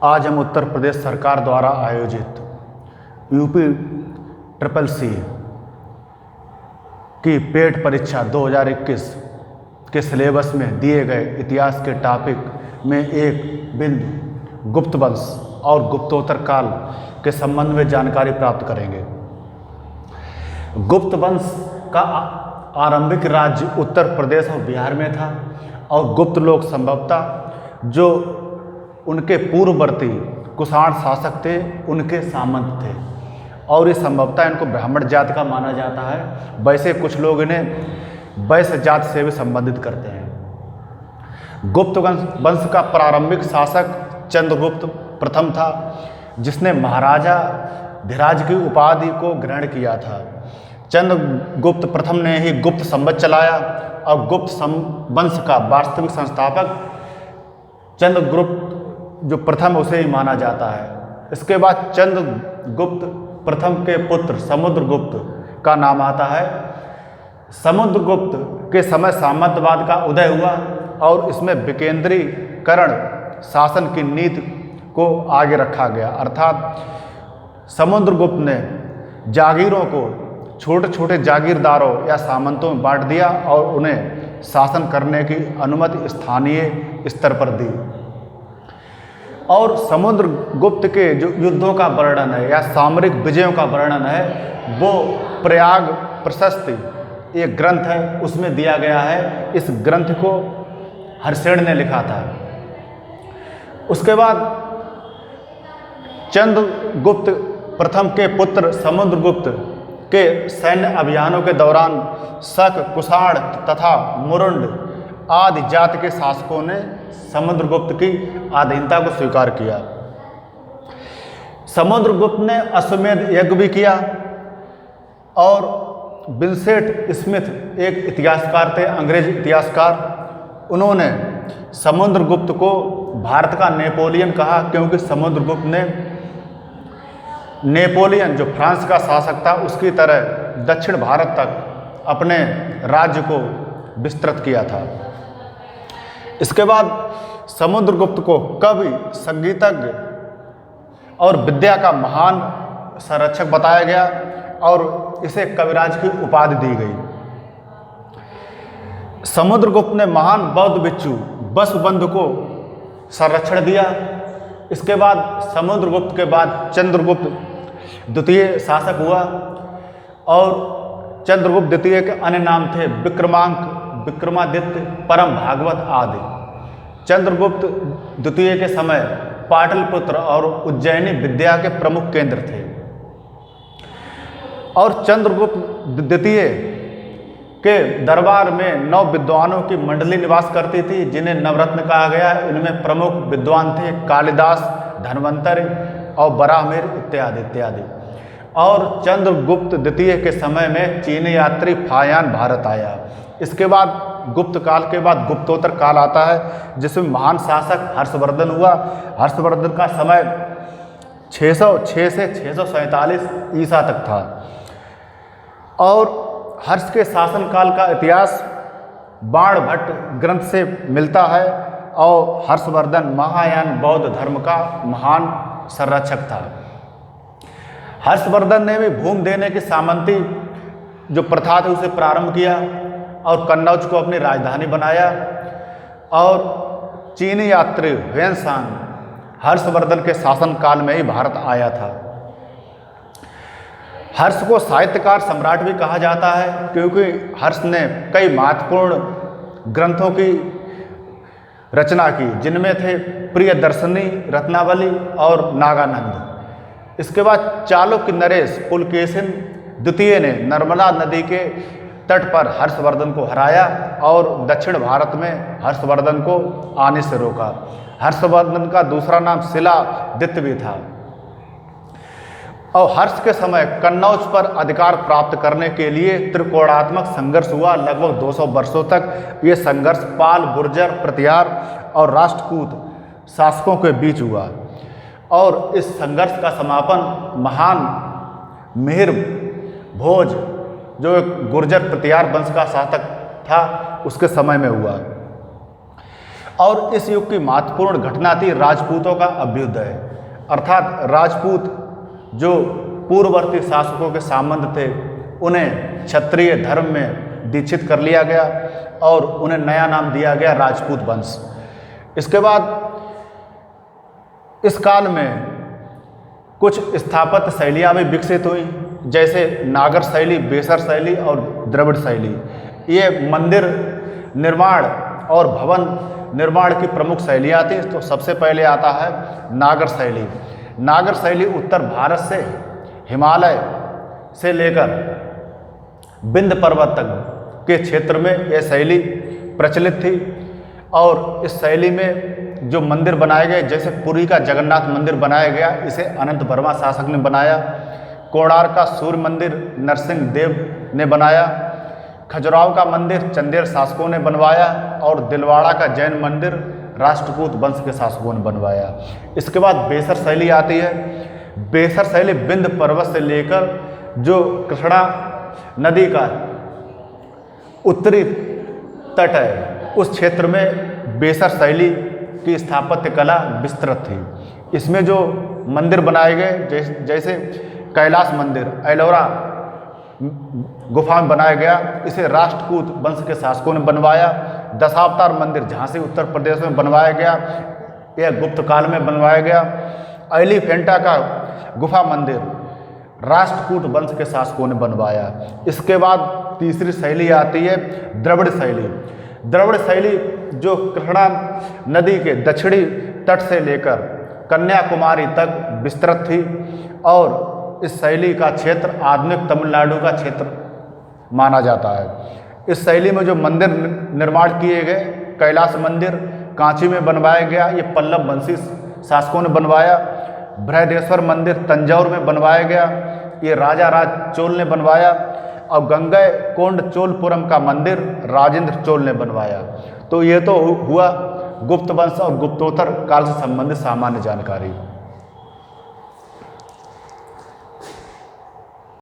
आज हम उत्तर प्रदेश सरकार द्वारा आयोजित यूपी ट्रिपल सी की पेट परीक्षा 2021 के सिलेबस में दिए गए इतिहास के टॉपिक में एक बिंदु गुप्त वंश और गुप्तोत्तर काल के संबंध में जानकारी प्राप्त करेंगे। गुप्त वंश का आरंभिक राज्य उत्तर प्रदेश और बिहार में था और गुप्त लोग संभवतः जो उनके पूर्ववर्ती कुषाण शासक थे उनके सामंत थे और ये संभवतः इनको ब्राह्मण जाति का माना जाता है। वैसे कुछ लोग इन्हें वैश्य जाति से भी संबंधित करते हैं। गुप्त वंश का प्रारंभिक शासक चंद्रगुप्त प्रथम था, जिसने महाराजा धीराज की उपाधि को ग्रहण किया था। चंद्रगुप्त प्रथम ने ही गुप्त संवत चलाया और गुप्त वंश का वास्तविक संस्थापक चंद्रगुप्त जो प्रथम उसे ही माना जाता है। इसके बाद चंद्रगुप्त प्रथम के पुत्र समुद्रगुप्त का नाम आता है। समुद्रगुप्त के समय सामंतवाद का उदय हुआ और इसमें विकेंद्रीकरण शासन की नीति को आगे रखा गया, अर्थात समुद्रगुप्त ने जागीरों को छोटे छोटे जागीरदारों या सामंतों में बांट दिया और उन्हें शासन करने की अनुमति स्थानीय स्तर पर दी। और समुद्रगुप्त के जो युद्धों का वर्णन है या सामरिक विजयों का वर्णन है वो प्रयाग प्रशस्ति एक ग्रंथ है, उसमें दिया गया है। इस ग्रंथ को हर्षेण ने लिखा था। उसके बाद चंद्रगुप्त प्रथम के पुत्र समुद्रगुप्त के सैन्य अभियानों के दौरान शक, कुषाण तथा मुरुंड आदि जाति के शासकों ने समुद्रगुप्त की अधीनता को स्वीकार किया। समुद्रगुप्त ने अश्वमेध यज्ञ भी किया और विंसेंट स्मिथ एक इतिहासकार थे, अंग्रेज इतिहासकार। उन्होंने समुद्रगुप्त को भारत का नेपोलियन कहा, क्योंकि समुद्रगुप्त ने नेपोलियन जो फ्रांस का शासक था उसकी तरह दक्षिण भारत तक अपने राज्य को विस्तृत किया था। इसके बाद समुद्रगुप्त को कवि, संगीतज्ञ और विद्या का महान संरक्षक बताया गया और इसे कविराज की उपाधि दी गई। समुद्रगुप्त ने महान बौद्ध भिक्षु बसवबंधु को संरक्षण दिया। इसके बाद समुद्रगुप्त के बाद चंद्रगुप्त द्वितीय शासक हुआ और चंद्रगुप्त द्वितीय के अन्य नाम थे विक्रमांक, विक्रमादित्य, परम भागवत आदि। चंद्रगुप्त द्वितीय के समय पाटलिपुत्र और उज्जैनी विद्या के प्रमुख केंद्र थे और चंद्रगुप्त द्वितीय के दरबार में 9 विद्वानों की मंडली निवास करती थी, जिन्हें नवरत्न कहा गया है। इनमें प्रमुख विद्वान थे कालिदास, धन्वंतरि और बराहमिर इत्यादि इत्यादि। और चंद्रगुप्त द्वितीय के समय में चीनी यात्री फायान भारत आया। इसके बाद गुप्त काल के बाद गुप्तोत्तर काल आता है, जिसमें महान शासक हर्षवर्धन हुआ। हर्षवर्धन का समय 606 से 647 ईसा तक था और हर्ष के शासनकाल का इतिहास बाणभट्ट ग्रंथ से मिलता है और हर्षवर्धन महायान बौद्ध धर्म का महान संरक्षक था। हर्षवर्धन ने भी भूमि देने की सामंती जो प्रथा थी उसे प्रारंभ किया और कन्नौज को अपनी राजधानी बनाया और चीनी यात्री ह्वेनसांग हर्षवर्धन के शासनकाल में ही भारत आया था। हर्ष को साहित्यकार सम्राट भी कहा जाता है, क्योंकि हर्ष ने कई महत्वपूर्ण ग्रंथों की रचना की, जिनमें थे प्रियदर्शनी, रत्नावली और नागानंद। इसके बाद चालुक्य नरेश पुलकेशिन द्वितीय ने नर्मदा नदी के तट पर हर्षवर्धन को हराया और दक्षिण भारत में हर्षवर्धन को आने से रोका। हर्षवर्धन का दूसरा नाम शिलादित्य भी था और हर्ष के समय कन्नौज पर अधिकार प्राप्त करने के लिए त्रिकोणात्मक संघर्ष हुआ। लगभग 200 वर्षों तक ये संघर्ष पाल, गुर्जर, प्रतिहार और राष्ट्रकूट शासकों के बीच हुआ और इस संघर्ष का समापन महान मिहिर भोज जो एक गुर्जर प्रतिहार वंश का शासक था उसके समय में हुआ। और इस युग की महत्वपूर्ण घटना थी राजपूतों का अभ्युदय, अर्थात राजपूत जो पूर्ववर्ती शासकों के सामंत थे उन्हें क्षत्रिय धर्म में दीक्षित कर लिया गया और उन्हें नया नाम दिया गया राजपूत वंश। इसके बाद इस काल में कुछ स्थापत्य शैलियाँ भी विकसित हुई, जैसे नागर शैली, बेसर शैली और द्रविड़ शैली। ये मंदिर निर्माण और भवन निर्माण की प्रमुख शैलियाँ थी। तो सबसे पहले आता है नागर शैली। नागर शैली उत्तर भारत से हिमालय से लेकर विंध्य पर्वत तक के क्षेत्र में यह शैली प्रचलित थी और इस शैली में जो मंदिर बनाए गए, जैसे पुरी का जगन्नाथ मंदिर बनाया गया, इसे अनंत वर्मा शासक ने बनाया। कोणार्क का सूर्य मंदिर नरसिंह देव ने बनाया। खजुराहो का मंदिर चंदेल शासकों ने बनवाया और दिलवाड़ा का जैन मंदिर राष्ट्रकूट वंश के शासकों ने बनवाया। इसके बाद बेसर शैली आती है। बेसर शैली विंध्य पर्वत से लेकर जो कृष्णा नदी का उत्तरी तट है उस क्षेत्र में बेसर शैली की स्थापत्य कला विस्तृत थी। इसमें जो मंदिर बनाए गए, जैसे कैलाश मंदिर एलोरा गुफा में बनाया गया, इसे राष्ट्रकूट वंश के शासकों ने बनवाया। दशावतार मंदिर झांसी उत्तर प्रदेश में बनवाया गया, यह गुप्त काल में बनवाया गया। एलिफेंटा का गुफा मंदिर राष्ट्रकूट वंश के शासकों ने बनवाया। इसके बाद तीसरी शैली आती है द्रविड़ शैली। द्रविड़ शैली जो कृष्णा नदी के दक्षिणी तट से लेकर कन्याकुमारी तक विस्तृत थी और इस शैली का क्षेत्र आधुनिक तमिलनाडु का क्षेत्र माना जाता है। इस शैली में जो मंदिर निर्माण किए गए, कैलाश मंदिर कांची में बनवाया गया, ये पल्लव वंशी शासकों ने बनवाया। बृहदेश्वर मंदिर तंजौर में बनवाया गया, ये राजा राज चोल ने बनवाया। और गंगई कोंड चोलपुरम का मंदिर राजेंद्र चोल ने बनवाया। तो ये तो हुआ गुप्त वंश और गुप्तोत्तर काल से संबंधित सामान्य जानकारी।